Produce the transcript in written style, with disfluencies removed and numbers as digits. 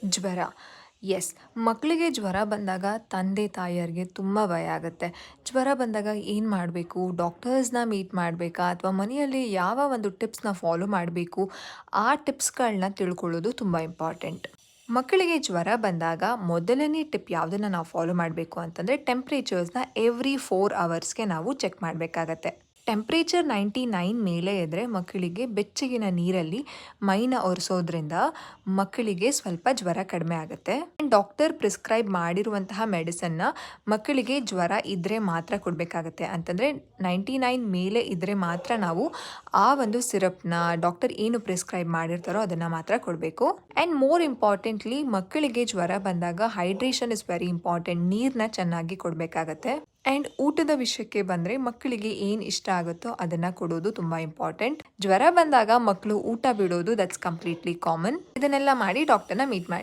ಜ್ವರ. ಎಸ್. ಮಕ್ಕಳಿಗೆ ಜ್ವರ ಬಂದಾಗ ತಂದೆ ತಾಯಿಯರಿಗೆ ತುಂಬ ಭಯ ಆಗುತ್ತೆ. ಜ್ವರ ಬಂದಾಗ ಏನು ಮಾಡಬೇಕು? ಡಾಕ್ಟರ್ಸ್‌ನ ಮೀಟ್ ಮಾಡಬೇಕಾ? ಅಥವಾ ಮನೆಯಲ್ಲಿ ಯಾವ ಒಂದು ಟಿಪ್ಸ್‌ನ ಫಾಲೋ ಮಾಡಬೇಕು? ಆ ಟಿಪ್ಸ್‌ಗಳನ್ನ ತಿಳ್ಕೊಳ್ಳೋದು ತುಂಬ ಇಂಪಾರ್ಟೆಂಟ್. ಮಕ್ಕಳಿಗೆ ಜ್ವರ ಬಂದಾಗ ಮೊದಲನೇ ಟಿಪ್ ಯಾವುದನ್ನ ನಾವು ಫಾಲೋ ಮಾಡಬೇಕು ಅಂತಂದರೆ ಟೆಂಪ್ರೇಚರ್ಸ್‌ನ ಎವ್ರಿ 4 ಅವರ್ಸ್‌ಗೆ ನಾವು ಚೆಕ್ ಮಾಡಬೇಕಾಗತ್ತೆ. ಟೆಂಪ್ರೇಚರ್ 99 ಮೇಲೆ ಇದ್ದರೆ ಮಕ್ಕಳಿಗೆ ಬೆಚ್ಚಗಿನ ನೀರಲ್ಲಿ ಮೈನ ಒರೆಸೋದ್ರಿಂದ ಮಕ್ಕಳಿಗೆ ಸ್ವಲ್ಪ ಜ್ವರ ಕಡಿಮೆ ಆಗುತ್ತೆ. ಡಾಕ್ಟರ್ ಪ್ರಿಸ್ಕ್ರೈಬ್ ಮಾಡಿರುವಂತಹ ಮೆಡಿಸನ್ನ ಮಕ್ಕಳಿಗೆ ಜ್ವರ ಇದ್ದರೆ ಮಾತ್ರ ಕೊಡಬೇಕಾಗತ್ತೆ. ಅಂತಂದರೆ 99 ಮೇಲೆ ಇದ್ದರೆ ಮಾತ್ರ ನಾವು ಆ ಒಂದು ಸಿರಪ್ನ ಡಾಕ್ಟರ್ ಏನು ಪ್ರಿಸ್ಕ್ರೈಬ್ ಮಾಡಿರ್ತಾರೋ ಅದನ್ನು ಮಾತ್ರ ಕೊಡಬೇಕು. ಆ್ಯಂಡ್ ಮೋರ್ ಇಂಪಾರ್ಟೆಂಟ್ಲಿ ಮಕ್ಕಳಿಗೆ ಜ್ವರ ಬಂದಾಗ ಹೈಡ್ರೇಷನ್ ಇಸ್ ವೆರಿ ಇಂಪಾರ್ಟೆಂಟ್. ನೀರನ್ನ ಚೆನ್ನಾಗಿ ಕೊಡಬೇಕಾಗತ್ತೆ. ಆ್ಯಂಡ್ ಊಟದ ವಿಷಯಕ್ಕೆ ಬಂದರೆ ಮಕ್ಕಳಿಗೆ ಏನು ಇಷ್ಟ ಆಗುತ್ತೋ ಅದನ್ನು ಕೊಡೋದು ತುಂಬ ಇಂಪಾರ್ಟೆಂಟ್. ಜ್ವರ ಬಂದಾಗ ಮಕ್ಕಳು ಊಟ ಬಿಡೋದು ದಟ್ಸ್ ಕಂಪ್ಲೀಟ್ಲಿ ಕಾಮನ್. ಇದನ್ನೆಲ್ಲ ಮಾಡಿ ಡಾಕ್ಟರ್ನ ಮೀಟ್ ಮಾಡಿ.